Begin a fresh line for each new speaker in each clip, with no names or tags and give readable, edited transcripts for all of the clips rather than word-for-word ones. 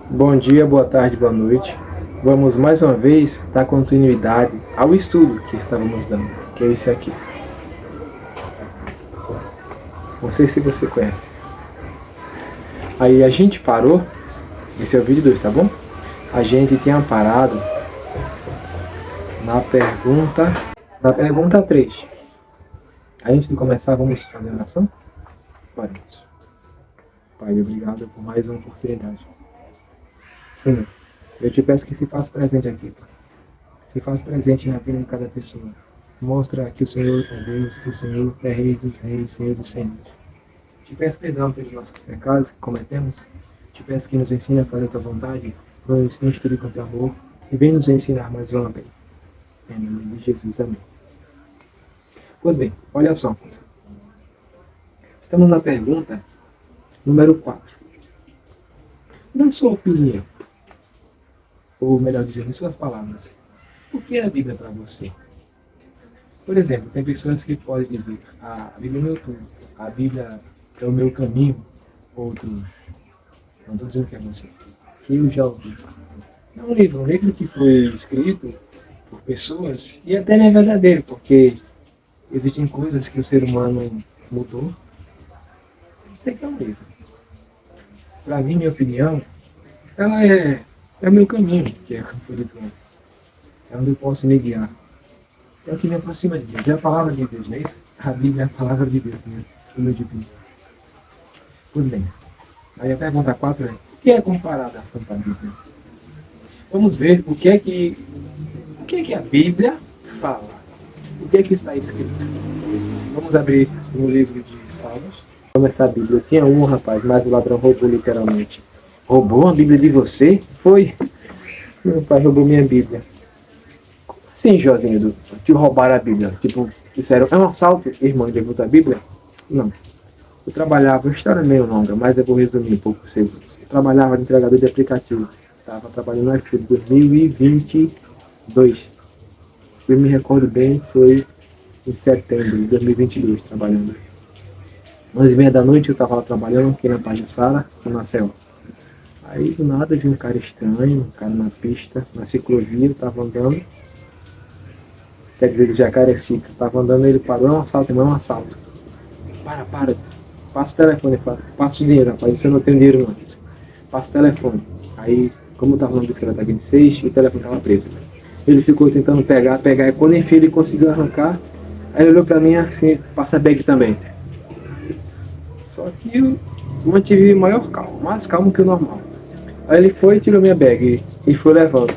Bom dia, boa tarde, boa noite. Vamos mais uma vez dar continuidade ao estudo que estávamos dando, que é esse aqui. Não sei se você conhece. Aí a gente parou, esse é o vídeo 2, tá bom? A gente tinha parado na pergunta 3. Antes de começar, vamos fazer a oração? Vamos. Pai, obrigado por mais uma oportunidade. Senhor, eu te peço que se faça presente aqui, Pai. Se faz presente na vida de cada pessoa. Mostra que o Senhor é Deus, que o Senhor é Rei dos Reis, Senhor dos Senhores. Te peço perdão pelos nossos pecados que cometemos. Te peço que nos ensine a fazer a tua vontade, nos instruir com teu amor e vem nos ensinar mais uma vez. Em nome de Jesus, amém. Pois bem, olha só. Estamos na pergunta número 4. Na sua opinião, ou melhor dizendo, em suas palavras, o que é a Bíblia para você? Por exemplo, tem pessoas que podem dizer, a Bíblia é meu tudo, a Bíblia é o meu caminho, outros, não estou dizendo que é você, que eu já ouvi. É um livro que foi escrito por pessoas e até não é verdadeiro, porque existem coisas que o ser humano mudou. Eu sei que é um livro. Para mim, minha opinião, ela é o meu caminho, que é como foi dito antes. É onde eu posso me guiar. É o que me aproxima de Deus. É a palavra de Deus, não é isso? A Bíblia é a palavra de Deus, né? O meu divino. Pois bem. Aí a pergunta 4 é: o que é comparado à Santa Bíblia? Vamos ver o que é que a Bíblia fala. O que é que está escrito? Vamos abrir no livro de Salmos. Começar a Bíblia. Eu tinha um, rapaz, mas o ladrão roubou literalmente. Roubou a Bíblia de você? Foi. Meu pai roubou minha Bíblia. Sim, Josinho, te roubaram a Bíblia. Tipo, disseram, é um assalto, irmão, de a Bíblia? Não. Eu trabalhava, a história é meio longa, mas eu vou resumir um pouco para você. Eu trabalhava de entregador de aplicativo. Estava trabalhando no iFood 2022. Se eu me recordo bem, foi em setembro de 2022, trabalhando. 11h30 da noite eu estava lá trabalhando aqui na Pajuçara, aqui na Céu. Aí do nada vi um cara estranho, um cara na pista, na ciclovia, eu estava andando. Quer dizer, Jacarecica. Estava andando, ele parou, é um assalto, irmão, é um assalto. Para. Passa o telefone, passa o dinheiro, rapaz, você não tem dinheiro não. Passa o telefone. Aí, como eu estava na bicicleta 26, o telefone estava preso. Ele ficou tentando pegar, e quando enfim ele conseguiu arrancar, aí ele olhou pra mim assim, passa a bag também. Só que eu mantive maior calma, mais calmo que o normal. Aí ele foi e tirou minha bag e foi levando.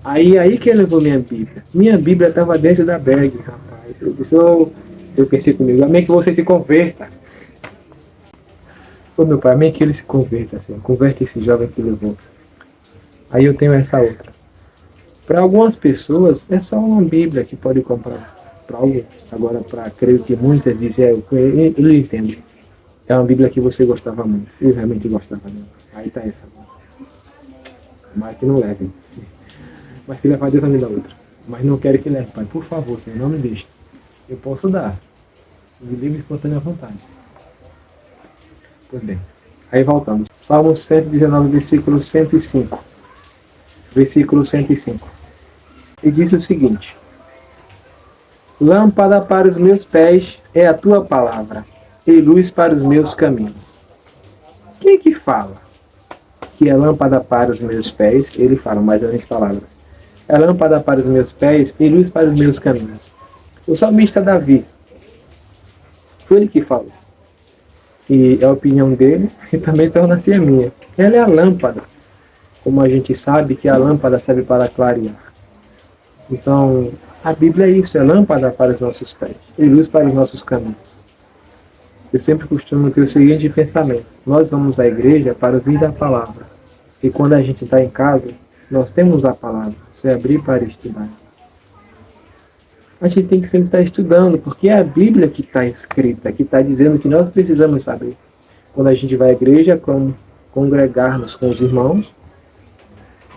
Aí que ele levou minha Bíblia. Minha Bíblia estava dentro da bag, rapaz. Eu pensei comigo, amém que você se converta. Ô meu pai, amém que ele se converta, assim. Converte esse jovem que levou. Aí eu tenho essa outra. Para algumas pessoas, é só uma Bíblia que pode comprar. Para alguns. Agora, para creio que muitas dizem, eu entendo. É uma Bíblia que você gostava muito. Eu realmente gostava dela. Aí tá essa. Mas que não leve. Mas se levar, Deus vai me dar outra. Mas não quero que leve, pai. Por favor, Senhor, não me deixe. Eu posso dar. Me livre espontânea vontade. Pois bem. Aí voltamos. Salmo 119, versículo 105. Versículo 105. E diz o seguinte: lâmpada para os meus pés é a tua palavra, e luz para os meus caminhos. Quem que fala que é lâmpada para os meus pés? Ele fala mais ou menos palavras. É lâmpada para os meus pés e luz para os meus caminhos. O salmista Davi, foi ele que falou. E é a opinião dele e também torna-se a minha. Ela é a lâmpada. Como a gente sabe que a lâmpada serve para clarear. Então, a Bíblia é isso, é lâmpada para os nossos pés e luz para os nossos caminhos. Eu sempre costumo ter o seguinte pensamento: nós vamos à igreja para ouvir a palavra. E quando a gente está em casa, nós temos a palavra. Você abrir para estudar. A gente tem que sempre estar estudando, porque é a Bíblia que está escrita, que está dizendo que nós precisamos saber. Quando a gente vai à igreja, como congregar-nos com os irmãos,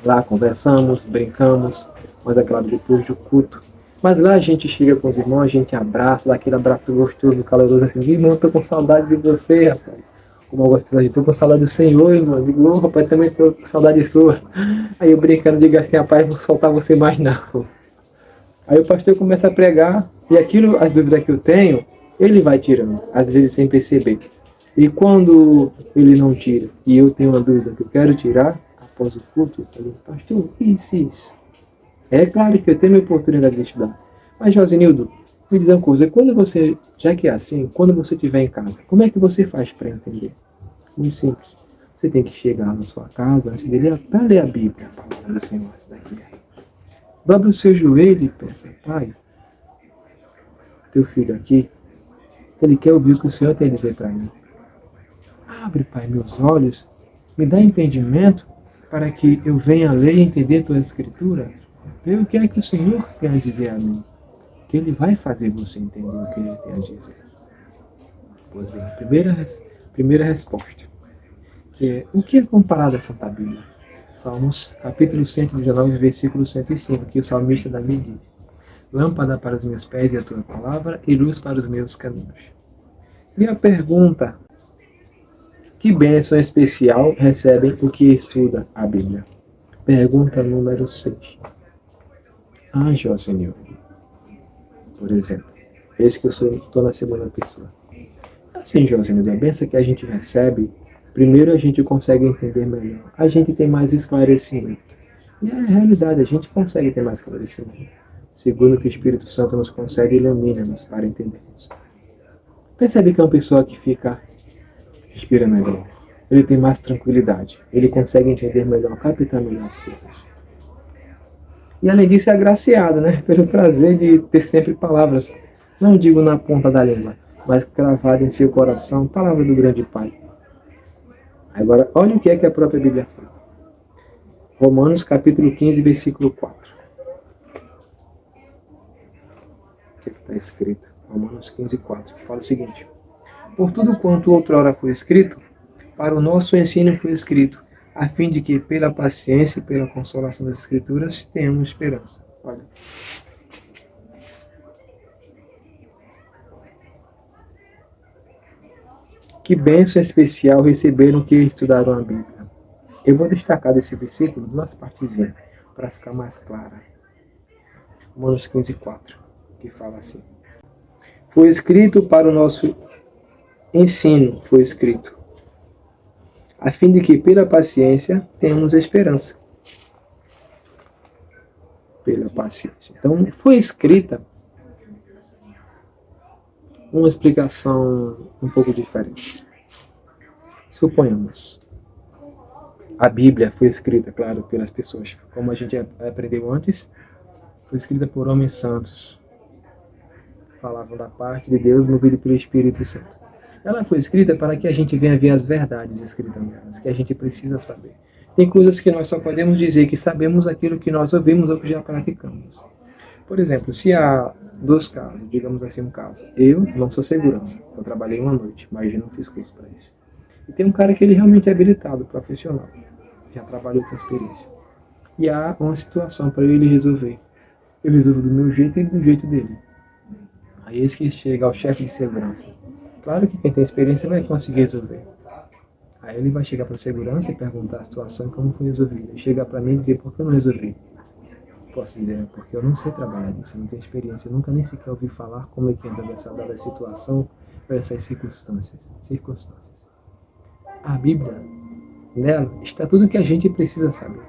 lá conversamos, brincamos, mas é claro, depois do culto. Mas lá a gente chega com os irmãos, a gente abraça, dá aquele abraço gostoso, caloroso, assim, irmão, tô com saudade de você, rapaz. Como algumas pessoas dizem, tô com saudade do Senhor, irmão. Eu digo, ô, rapaz, também tô com saudade sua. Aí eu brincando, digo assim, rapaz, não vou soltar você mais não. Aí o pastor começa a pregar, e aquilo, as dúvidas que eu tenho, ele vai tirando, às vezes sem perceber. E quando ele não tira, e eu tenho uma dúvida que eu quero tirar, após o culto, eu falo, pastor, isso. É claro que eu tenho a oportunidade de estudar. Mas, Josenildo, me diz uma coisa, quando você, já que é assim, quando você estiver em casa, como é que você faz para entender? Muito simples. Você tem que chegar na sua casa, antes de ler, para ler a Bíblia, a palavra do Senhor, essa daqui. Dobra o seu joelho e pensa, pai, teu filho aqui, ele quer ouvir o que o Senhor tem a dizer para mim. Abre, pai, meus olhos, me dá entendimento para que eu venha ler e entender tua escritura. Ver o que é que o Senhor tem a dizer a mim. Que ele vai fazer você entender o que ele tem a dizer. Pois bem, primeira resposta, que é o que é comparado à Santa Bíblia? Salmos capítulo 119, versículo 105, que o salmista Davi diz: Lâmpada para os meus pés é a tua palavra e luz para os meus caminhos. E a pergunta: que bênção especial recebem o que estuda a Bíblia? Pergunta número 6. Ah, Josenil, por exemplo, esse que eu estou na segunda pessoa. Assim, Josenil, a bênção que a gente recebe, primeiro a gente consegue entender melhor, a gente tem mais esclarecimento. E é a realidade, a gente consegue ter mais esclarecimento. Segundo que o Espírito Santo nos concede, ilumina-nos para entendermos. Percebe que é uma pessoa que respira melhor. Ele tem mais tranquilidade. Ele consegue entender melhor, captar melhor as coisas. E além disso é agraciado, né? Pelo prazer de ter sempre palavras, não digo na ponta da língua, mas cravada em seu coração, palavra do grande Pai. Agora, olha o que é que a própria Bíblia fala. Romanos capítulo 15, versículo 4. O que está escrito? Romanos 15, 4. Que fala o seguinte: Por tudo quanto outrora foi escrito, para o nosso ensino foi escrito, a fim de que, pela paciência e pela consolação das Escrituras, tenhamos esperança. Olha. Que bênção especial receberam que estudaram a Bíblia. Eu vou destacar desse versículo duas partezinhas, para ficar mais clara. Romanos 15, 4, que fala assim: Foi escrito para o nosso ensino, foi escrito, a fim de que, pela paciência, tenhamos esperança. Pela paciência. Então, foi escrita uma explicação um pouco diferente. Suponhamos, a Bíblia foi escrita, claro, pelas pessoas, como a gente aprendeu antes, foi escrita por homens santos, falavam da parte de Deus, movido pelo Espírito Santo. Ela foi escrita para que a gente venha ver as verdades escritas nelas, que a gente precisa saber. Tem coisas que nós só podemos dizer que sabemos aquilo que nós ouvimos ou que já praticamos. Por exemplo, se há dois casos, digamos assim um caso, eu não sou segurança, eu trabalhei uma noite, mas eu não fiz curso para isso. E tem um cara que ele realmente é habilitado, profissional, já trabalhou com experiência. E há uma situação para ele resolver. Eu resolvo do meu jeito e do jeito dele. Aí esse que chega ao chefe de segurança. Claro que quem tem experiência vai conseguir resolver. Aí ele vai chegar para a segurança e perguntar a situação como foi resolvida. E chegar para mim e dizer por que eu não resolvi. Posso dizer, porque eu não sei trabalhar nisso, eu não tenho experiência, eu nunca nem sequer ouvi falar como é que entra nessa dada situação ou essas circunstâncias. A Bíblia, nela, está tudo o que a gente precisa saber.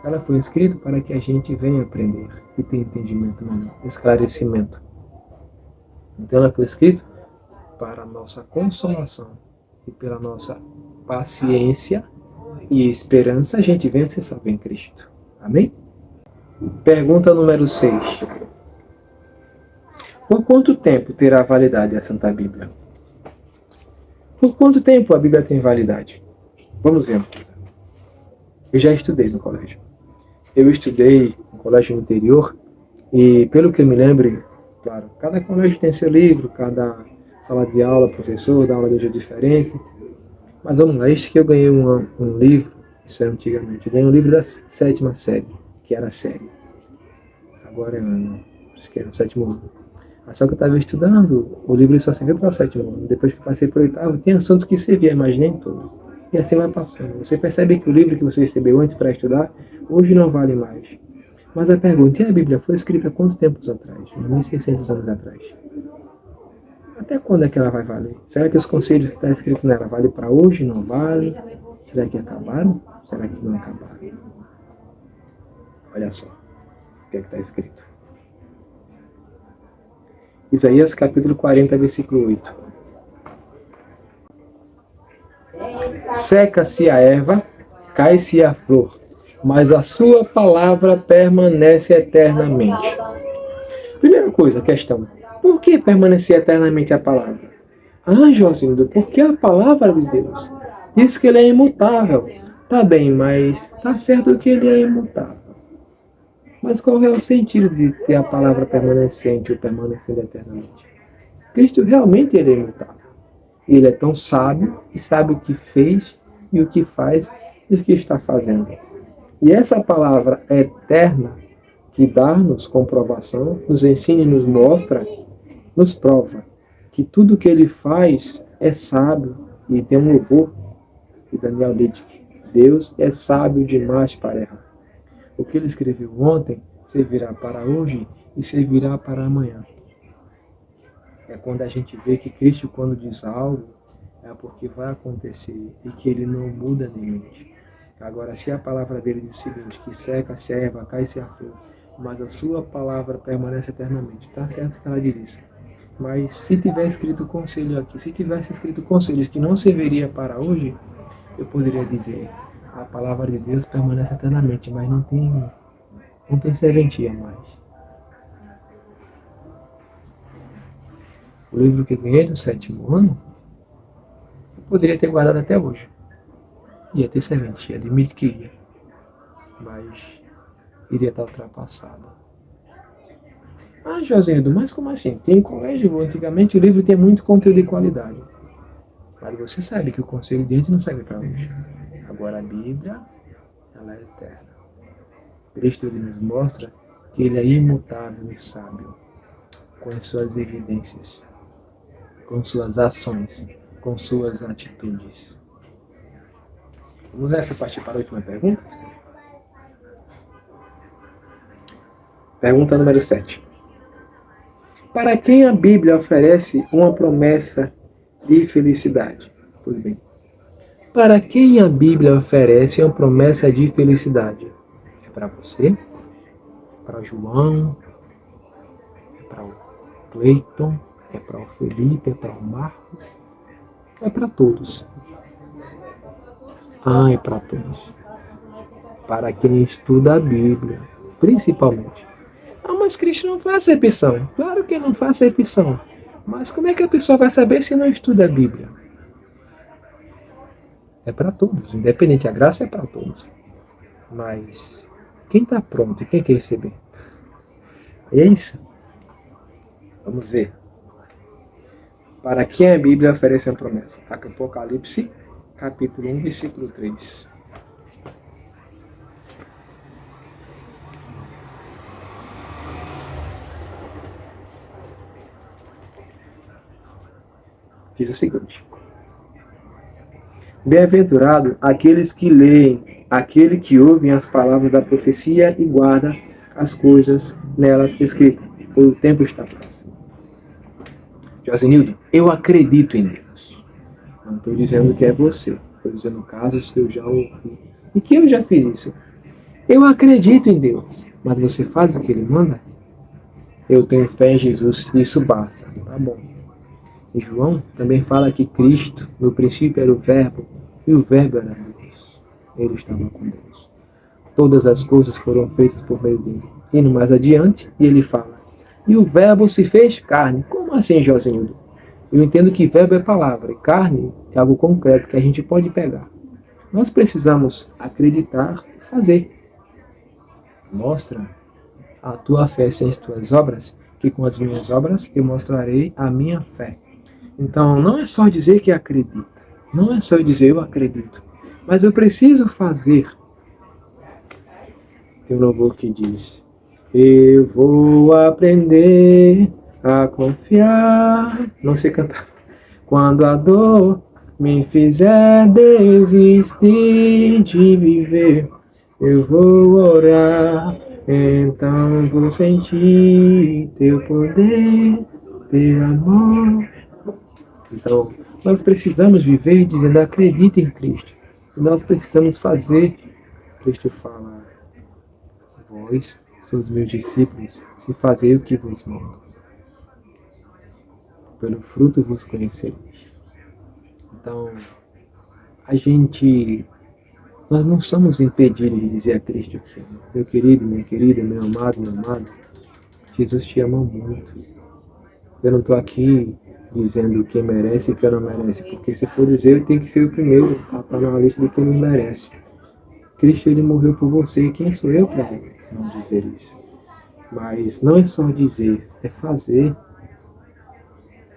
Ela foi escrita para que a gente venha aprender e ter entendimento melhor, esclarecimento. Então ela foi escrita para a nossa consolação e pela nossa paciência e esperança a gente venha se salvar em Cristo. Amém? Pergunta número 6. Por quanto tempo terá validade a Santa Bíblia? Por quanto tempo a Bíblia tem validade? Vamos ver. Eu já estudei no colégio. Eu estudei no colégio no interior e, pelo que eu me lembro, claro, cada colégio tem seu livro, cada sala de aula, professor dá aula de jeito diferente. Mas vamos lá, este que eu ganhei um livro, isso era antigamente, eu ganhei um livro da 7ª série, que era a série. Agora é ano, acho que é o 7º ano. Só que eu estava estudando, o livro só serviu para o 7º ano. Depois que eu passei para o 8º, tem assuntos que servia, mas nem tudo. E assim vai passando. Você percebe que o livro que você recebeu antes para estudar, hoje não vale mais. Mas a pergunta, e a Bíblia foi escrita há quantos tempos atrás? 1.600 anos atrás. Até quando é que ela vai valer? Será que os conselhos que estão escritos nela valem para hoje? Não vale? Será que acabaram? Será que não acabaram? Olha só o que é que está escrito. Isaías capítulo 40, versículo 8. Seca-se a erva, cai-se a flor, mas a sua palavra permanece eternamente. Primeira coisa, questão. Por que permanecer eternamente a palavra? Josindo, porque a palavra de Deus diz que ele é imutável. Tá bem, mas tá certo que ele é imutável. Mas qual é o sentido de ter a palavra permanecente ou permanecendo eternamente? Cristo realmente ele é imutável. Ele é tão sábio e sabe o que fez e o que faz e o que está fazendo. E essa palavra eterna que dá-nos comprovação, nos ensina e nos mostra, nos prova que tudo que ele faz é sábio e tem um louvor de Daniel Littke. Deus é sábio demais para errar. O que ele escreveu ontem servirá para hoje e servirá para amanhã. É quando a gente vê que Cristo, quando diz algo, é porque vai acontecer e que ele não muda nem mente. Agora, se a palavra dele diz o seguinte, que seca-se a erva, cai-se a flor, mas a sua palavra permanece eternamente. Está certo que ela diz isso. Mas se tiver escrito conselho aqui, se tivesse escrito conselhos que não serviria para hoje, eu poderia dizer, a palavra de Deus permanece eternamente, mas não tem serventia mais. O livro que eu ganhei do 7º ano, eu poderia ter guardado até hoje. Ia ter serventia, admito que ia. Mas iria estar ultrapassado. Josildo, mas como assim? Tem colégio, antigamente o livro tinha muito conteúdo de qualidade. Mas você sabe que o conselho de antes não serve para hoje. Agora a Bíblia, ela é eterna. Cristo ele nos mostra que ele é imutável e sábio, com as suas evidências, com suas ações, com suas atitudes. Vamos nessa partir para a última pergunta? Pergunta número 7. Para quem a Bíblia oferece uma promessa de felicidade? Pois bem, para quem a Bíblia oferece uma promessa de felicidade? É para você? Para o João? É para o Cleiton? É para o Felipe? É para o Marcos? É para todos. É para todos. Para quem estuda a Bíblia, principalmente. Mas Cristo não faz acepção. Claro que não faz acepção. Mas como é que a pessoa vai saber se não estuda a Bíblia? É para todos, independente, a graça é para todos. Mas quem está pronto e quem quer receber? É isso? Vamos ver. Para quem a Bíblia oferece uma promessa? Apocalipse, capítulo 1, versículo 3. Diz o seguinte: bem-aventurado aqueles que leem, aquele que ouvem as palavras da profecia e guarda as coisas nelas escritas, pois o tempo está próximo. Josenildo, eu acredito em Deus. Não estou dizendo que é você, estou dizendo casos que eu já ouvi e que eu já fiz isso. Eu acredito em Deus, mas você faz o que Ele manda? Eu tenho fé em Jesus, isso basta. Tá bom. E João também fala que Cristo, no princípio, era o Verbo, e o Verbo era Deus. Ele estava com Deus. Todas as coisas foram feitas por meio dele. Indo mais adiante, ele fala, e o Verbo se fez carne. Como assim, Josinho? Eu entendo que verbo é palavra, e carne é algo concreto que a gente pode pegar. Nós precisamos acreditar e fazer. Mostra a tua fé sem as tuas obras, que com as minhas obras eu mostrarei a minha fé. Então, não é só dizer que acredito. Não é só dizer eu acredito. Mas eu preciso fazer. Tem um louvor que diz: eu vou aprender a confiar. Não sei cantar. Quando a dor me fizer desistir de viver, eu vou orar, então vou sentir teu poder, teu amor. Então, nós precisamos viver dizendo: acredite em Cristo. E nós precisamos fazer. Cristo fala: vós, seus meus discípulos, se fazei o que vos mando. Pelo fruto vos conhecereis. Então, nós não somos impedidos de dizer a Cristo que, meu querido, minha querida, meu amado, Jesus te ama muito. Eu não estou aqui dizendo quem merece e quem não merece, porque se for dizer, eu tenho que ser o primeiro a estar na lista de quem não merece. Cristo, ele morreu por você, quem sou eu para não dizer isso? Mas não é só dizer, é fazer.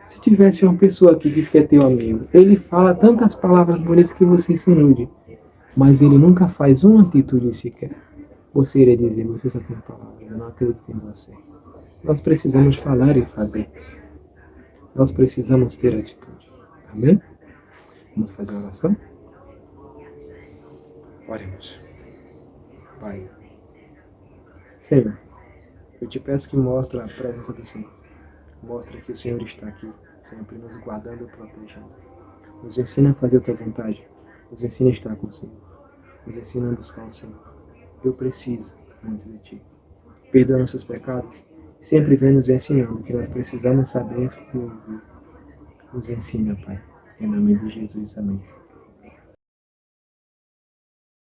Se tivesse uma pessoa que diz que é teu amigo, ele fala tantas palavras bonitas que você se ilude, mas ele nunca faz uma atitude sequer. Você iria dizer: você só tem palavras, eu não acredito em você. Nós precisamos falar e fazer. Nós precisamos ter atitude. Amém? Vamos fazer a oração? Oremos. Pai, Senhor, eu te peço que mostre a presença do Senhor. Mostra que o Senhor está aqui, sempre nos guardando e protegendo. Nos ensina a fazer a tua vontade. Nos ensina a estar com o Senhor. Nos ensina a buscar o Senhor. Eu preciso muito de ti. Perdoa nossos pecados. Sempre vem nos ensinando que nós precisamos saber e ouvir. Nos ensina, Pai. Em nome de Jesus, amém.